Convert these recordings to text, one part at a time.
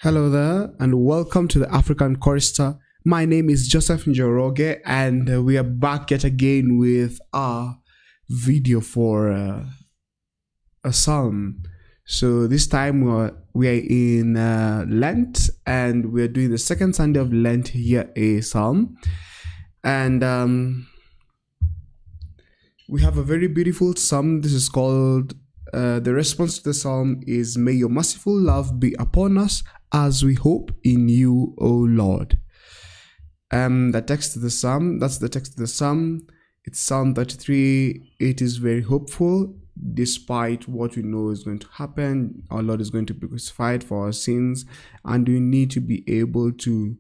Hello there, and welcome to the African Chorister. My name is Joseph Njoroge, and we are back yet again with our video for a psalm. So this time we are in Lent, and we are doing the second Sunday of Lent here, a psalm. And we have a very beautiful psalm. This is called, the response to the psalm is, "May your merciful love be upon us as we hope in you, O Lord." The text of the psalm, that's the text of the psalm. It's Psalm 33. It is very hopeful despite what we know is going to happen. Our Lord is going to be crucified for our sins, and we need to be able to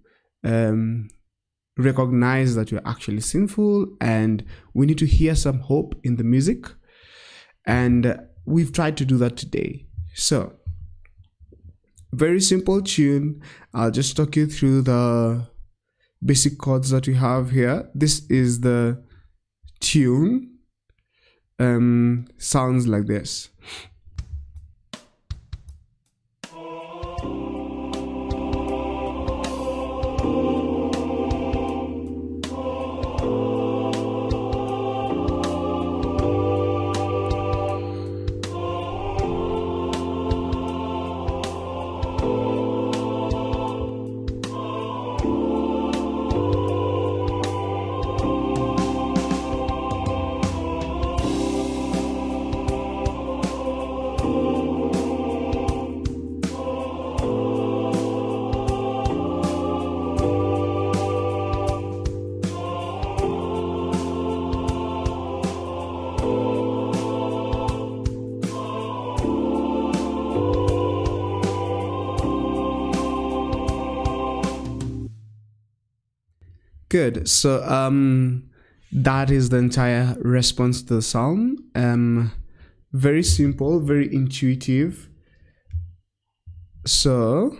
recognize that we're actually sinful, and we need to hear some hope in the music. And we've tried to do that today. So, very simple tune. I'll just talk you through the basic chords that we have here. This is the tune. Sounds like this. Good. So that is the entire response to the psalm. Very simple, very intuitive. So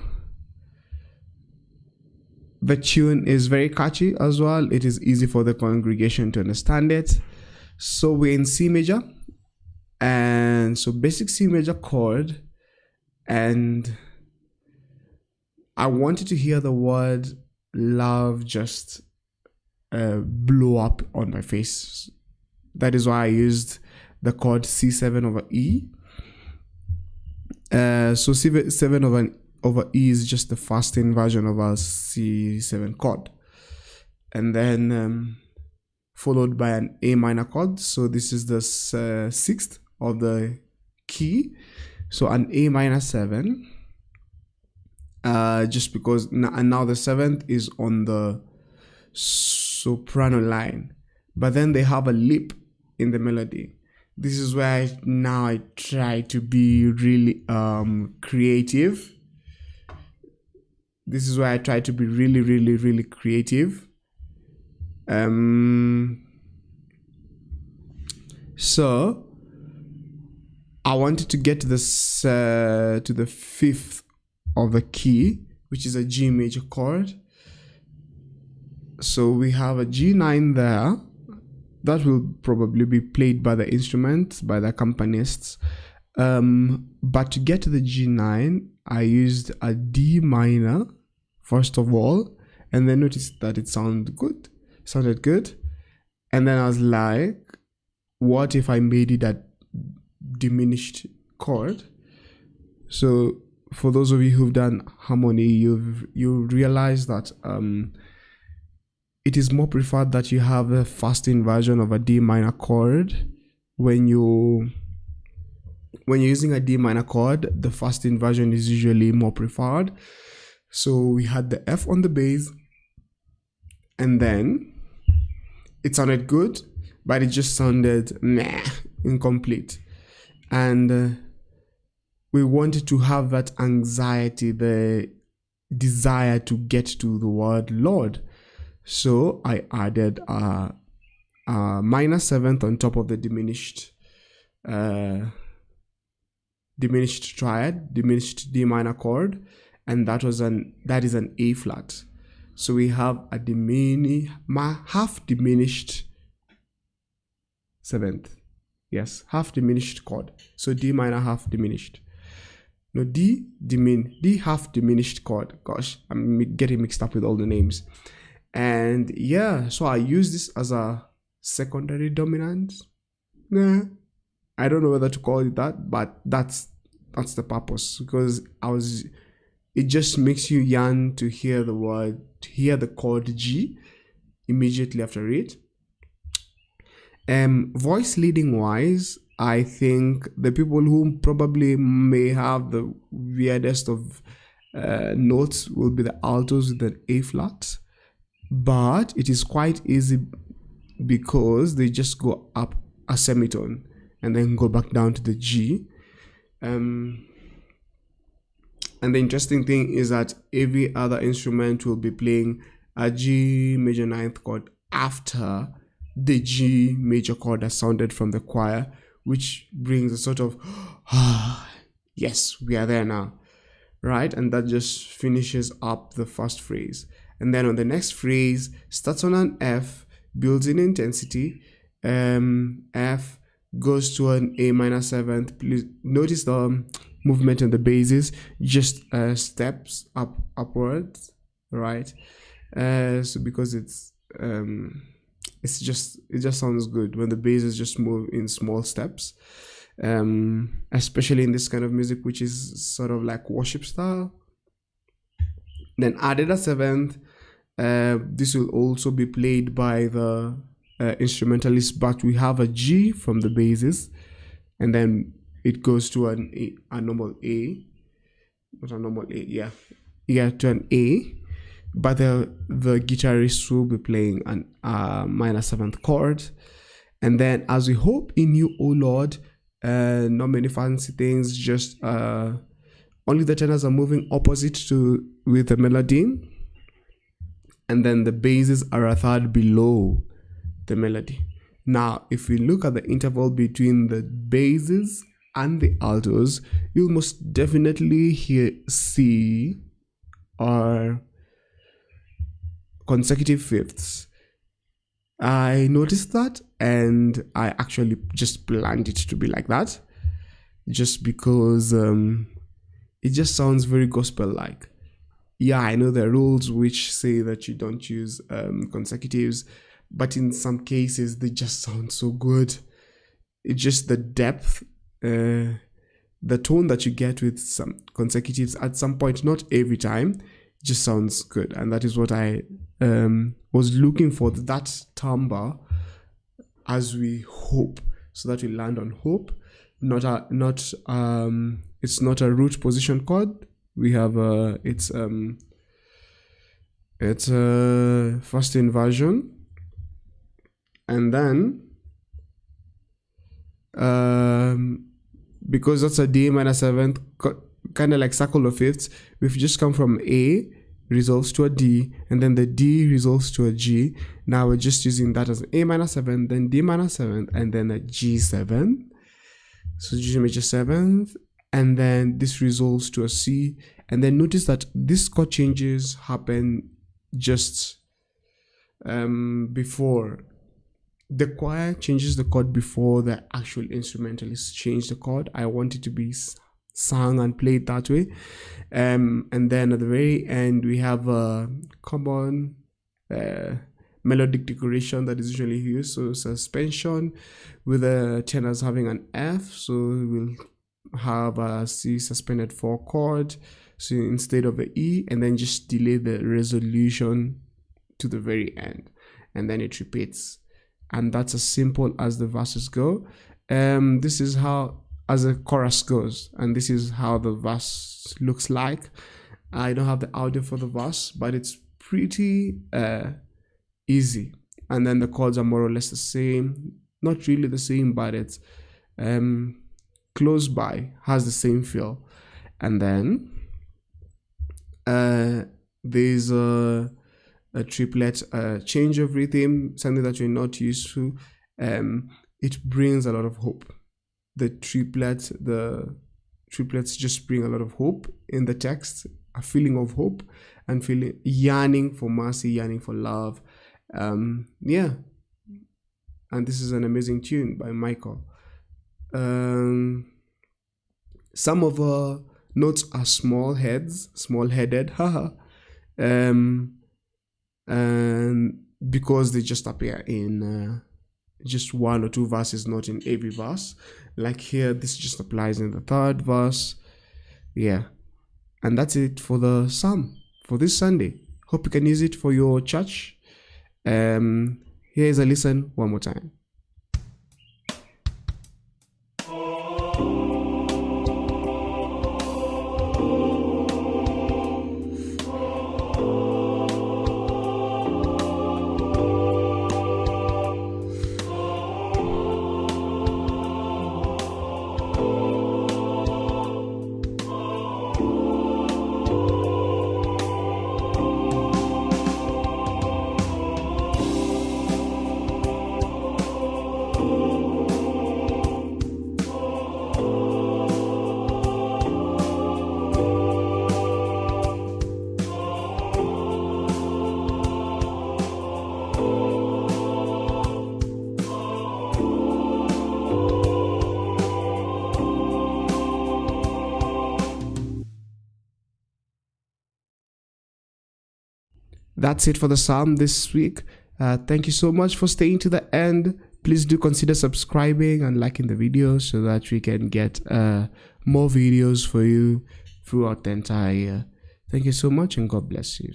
the tune is very catchy as well. It is easy for the congregation to understand it. So we're in C major, and so basic C major chord, and I wanted to hear the word love just blow up on my face. That is why I used the chord C7 over E. So C7 over E is just the fast inversion of our C7 chord, and then followed by an A minor chord. So this is the sixth of the key, so an A minor 7, just because and now the seventh is on the soprano line, but then they have a lip in the melody. This is where I try to be really creative. This is where I try to be really creative. So I wanted to get to this to the fifth of the key, which is a G major chord. So we have a G9 there. That will probably be played by the instrument, by the accompanists. But to get to the G9, I used a D minor, first of all, and then noticed that it sounded good. And then I was like, what if I made it a diminished chord? So for those of you who've done harmony, you realize that it is more preferred that you have a fast inversion of a D minor chord. When you're using a D minor chord, the fast inversion is usually more preferred. So we had the F on the bass, and then it sounded good, but it just sounded incomplete. And we wanted to have that anxiety, the desire to get to the word Lord. So I added a minor seventh on top of the diminished triad, diminished D minor chord, and that is an A flat. So we have a half diminished seventh. Yes, half diminished chord. So D minor half diminished. no, D half diminished chord. Gosh, I'm getting mixed up with all the names. And yeah, so I use this as a secondary dominant. Nah, I don't know whether to call it that, but that's the purpose, because it just makes you yearn to hear the chord G immediately after it. Voice leading wise, I think the people who probably may have the weirdest of notes will be the altos with an A flat, but it is quite easy because they just go up a semitone and then go back down to the G. And the interesting thing is that every other instrument will be playing a G major ninth chord after the G major chord has sounded from the choir, which brings a sort of, yes, we are there now, right? And that just finishes up the first phrase. And then on the next phrase, starts on an F, builds in intensity, F goes to an A minor seventh. Please notice the movement on the basses, just steps upwards, right? So because it just sounds good when the basses just move in small steps, especially in this kind of music, which is sort of like worship style. Then added a seventh. This will also be played by the instrumentalist, but we have a G from the basses, and then it goes to a normal A, not a normal A, to an A, but the guitarist will be playing an minor seventh chord. And then, as we hope in you, O Lord, not many fancy things, just only the tenors are moving opposite with the melody, and then the basses are a third below the melody. Now, if we look at the interval between the basses and the altos, you'll most definitely see our consecutive fifths. I noticed that, and I actually just planned it to be like that, just because it just sounds very gospel-like. Yeah, I know there are rules which say that you don't use consecutives, but in some cases they just sound so good. It's just the depth, the tone that you get with some consecutives at some point, not every time, just sounds good. And that is what I was looking for, that timbre as we hope, so that we land on hope. It's not a root position chord. We have it's a first inversion, and then because that's a D minor seventh, kind of like circle of fifths, we've just come from A resolves to a D, and then the D resolves to a G. Now we're just using that as A minor seventh, then D minor seventh, and then a G7. So G major seventh, and then this resolves to a C. And then notice that these chord changes happen just before the choir changes the chord, before the actual instrumentalists change the chord. I want it to be sung and played that way. And then at the very end, we have a common melodic decoration that is usually used. So suspension with the tenors having an F. So we'll have a C suspended 4 chord, so instead of the E, and then just delay the resolution to the very end, and then it repeats. And that's as simple as the verses go. This is how as a chorus goes, and this is how the verse looks like. I don't have the audio for the verse, but it's pretty easy. And then the chords are more or less the same, not really the same, but it's close by, has the same feel. And then there's a triplet change of rhythm, something that you're not used to. It brings a lot of hope. The triplets just bring a lot of hope in the text, a feeling of hope and yearning for mercy, yearning for love. And this is an amazing tune by Michael. Some of Notes are small-headed, haha. And because they just appear in just one or two verses, not in every verse. Like here, this just applies in the third verse. Yeah. And that's it for the psalm for this Sunday. Hope you can use it for your church. Here's a listen one more time. That's it for the psalm this week. Thank you so much for staying to the end. Please do consider subscribing and liking the video so that we can get more videos for you throughout the entire year. Thank you so much and God bless you.